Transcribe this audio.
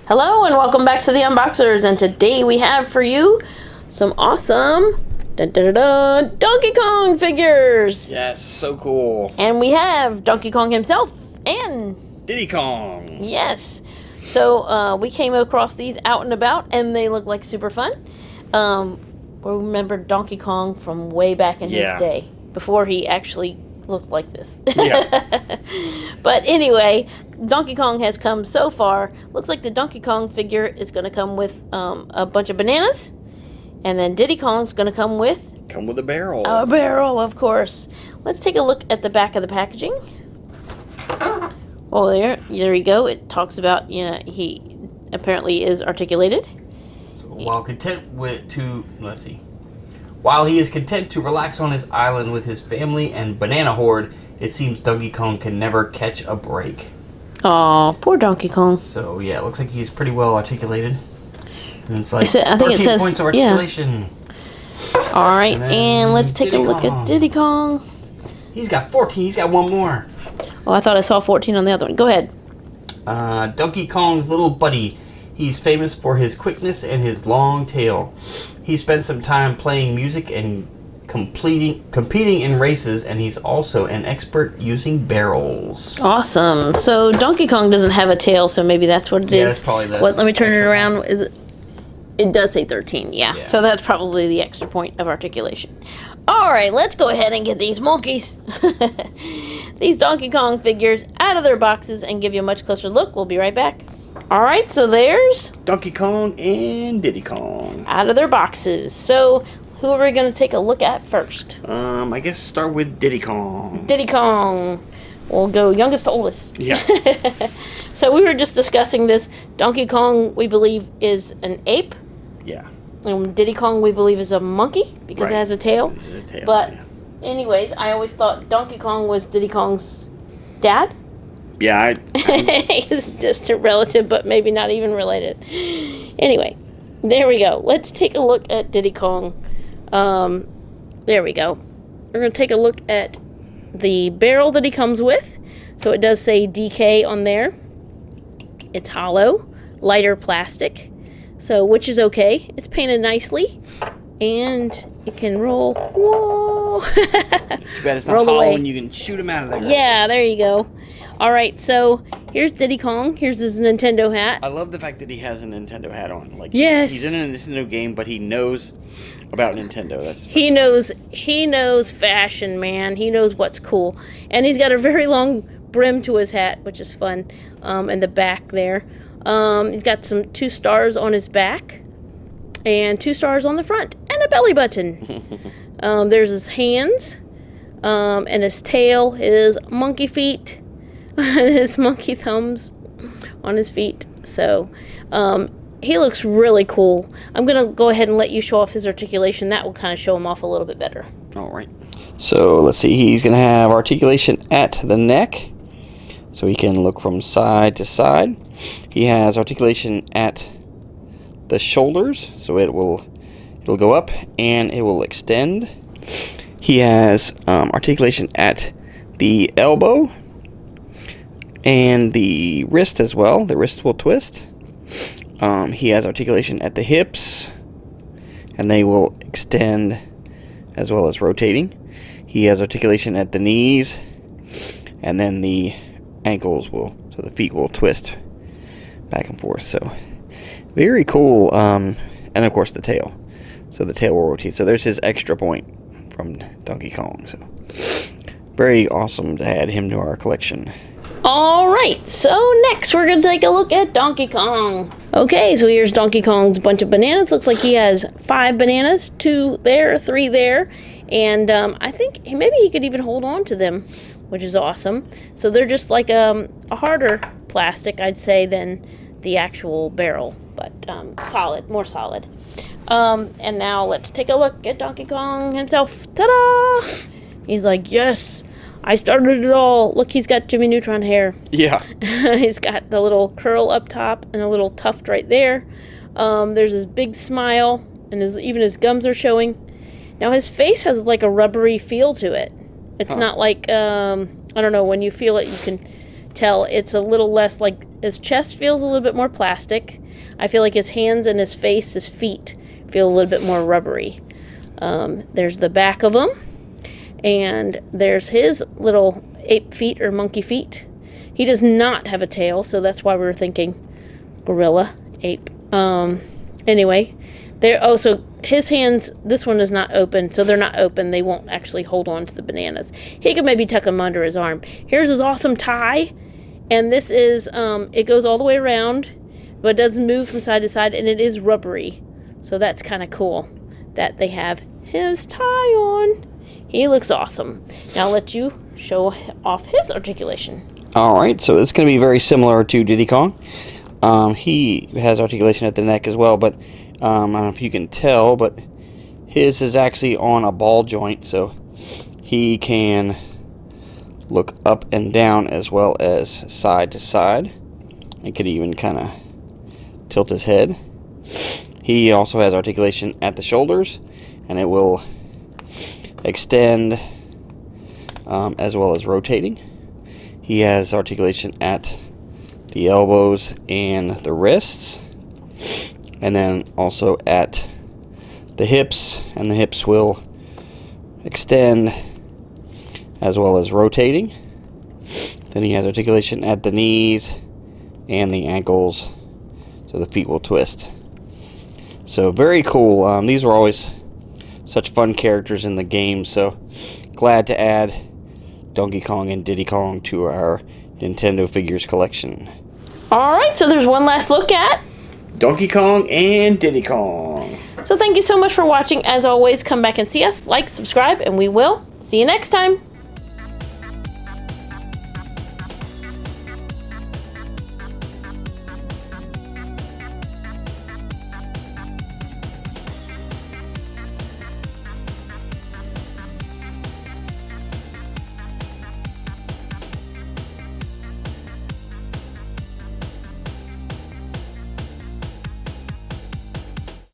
Hello and welcome back to the Unboxers, and today we have for you some awesome Donkey Kong figures. Yes, so cool. And we have Donkey Kong himself and Diddy Kong. Yes. So we came across these out and about, and they look like super fun. We remember Donkey Kong from way back in his day, before he actually looked like this. Yeah. But anyway, Donkey Kong has come so far. Looks like the Donkey Kong figure is going to come with a bunch of bananas, and then Diddy Kong's going to come with a barrel. A barrel, of course. Let's take a look at the back of the packaging. Oh, there you go. It talks about, he apparently is articulated. So While he is content to relax on his island with his family and banana horde, it seems Donkey Kong can never catch a break. Aw, poor Donkey Kong. So yeah, it looks like he's pretty well articulated. And it's like I think 13 it says points of articulation. Yeah. All right, and let's take a look at Diddy Kong. He's got 14. He's got one more. Oh, I thought I saw 14 on the other one. Go ahead. Donkey Kong's little buddy. He's famous for his quickness and his long tail. He spent some time playing music and competing in races, and he's also an expert using barrels. Awesome. So Donkey Kong doesn't have a tail, so maybe that's what it is. Yeah, that's probably the Let me turn it around. Point. Is it? It does say 13. Yeah. So that's probably the extra point of articulation. All right, let's go ahead and get these monkeys, these Donkey Kong figures, out of their boxes and give you a much closer look. We'll be right back. All right, so there's Donkey Kong and Diddy Kong out of their boxes. So who are we going to take a look at first? I guess start with Diddy Kong. Diddy Kong. We'll go youngest to oldest. Yeah. So we were just discussing this. Donkey Kong, we believe, is an ape. Yeah. And Diddy Kong, we believe, is a monkey because it has a tail. But anyways, I always thought Donkey Kong was Diddy Kong's dad. Yeah, He's a distant relative, but maybe not even related. Anyway, there we go. Let's take a look at Diddy Kong. There we go. We're going to take a look at the barrel that he comes with. So it does say DK on there. It's hollow, lighter plastic, so which is okay. It's painted nicely, and it can roll. Whoa! Too bad it's not hollow and you can shoot him out of there. Yeah, there you go. All right, so here's Diddy Kong. Here's his Nintendo hat. I love the fact that he has a Nintendo hat on. Like, yes, he's in a Nintendo game, but he knows about Nintendo. He knows fashion, man. He knows what's cool, and he's got a very long brim to his hat, which is fun. In the back there, he's got 2 stars on his back, and 2 stars on the front, and a belly button. There's his hands, and his tail, his monkey feet. His monkey thumbs on his feet. So he looks really cool. I'm gonna go ahead and let you show off his articulation. That will kind of show him off a little bit better. All right. So let's see. He's gonna have articulation at the neck, so he can look from side to side. He has articulation at the shoulders, so it'll go up and it will extend. He has articulation at the elbow and the wrist as well. The wrist will twist. He has articulation at the hips, and they will extend as well as rotating. He has articulation at the knees, and then the ankles so the feet will twist back and forth. So very cool. And of course the tail. So the tail will rotate. So there's his extra point from Donkey Kong. So very awesome to add him to our collection. All right, so next we're going to take a look at Donkey Kong. Okay, so here's Donkey Kong's bunch of bananas. Looks like he has 5 bananas, 2 there, 3 there, and I think maybe he could even hold on to them, which is awesome. So they're just like a harder plastic, I'd say, than the actual barrel, but solid, more solid. And now let's take a look at Donkey Kong himself. Ta-da! He's like, yes! I started it all. Look, he's got Jimmy Neutron hair. Yeah. He's got the little curl up top and a little tuft right there. There's his big smile, and even his gums are showing. Now, his face has like a rubbery feel to it. It's not like, I don't know, when you feel it, you can tell it's a little less, like, his chest feels a little bit more plastic. I feel like his hands and his face, his feet, feel a little bit more rubbery. There's the back of him, and there's his little ape feet or monkey feet. He does not have a tail, so that's why we were thinking gorilla, ape. Anyway, so his hands, this one is not open, so they're not open. They won't actually hold on to the bananas. He could maybe tuck them under his arm. Here's his awesome tie, and this is, it goes all the way around, but it doesn't move from side to side, and it is rubbery. So that's kind of cool that they have his tie on. He looks awesome. Now I'll let you show off his articulation. Alright, so it's going to be very similar to Diddy Kong. He has articulation at the neck as well, but I don't know if you can tell, but his is actually on a ball joint, so he can look up and down as well as side to side. He could even kind of tilt his head. He also has articulation at the shoulders, and it will extend as well as rotating. He has articulation at the elbows and the wrists, and then also at the hips, and the hips will extend as well as rotating. Then he has articulation at the knees and the ankles, so the feet will twist. So very cool. These were always such fun characters in the game, so glad to add Donkey Kong and Diddy Kong to our Nintendo figures collection. Alright, so there's one last look at Donkey Kong and Diddy Kong. So thank you so much for watching. As always, come back and see us, like, subscribe, and we will see you next time.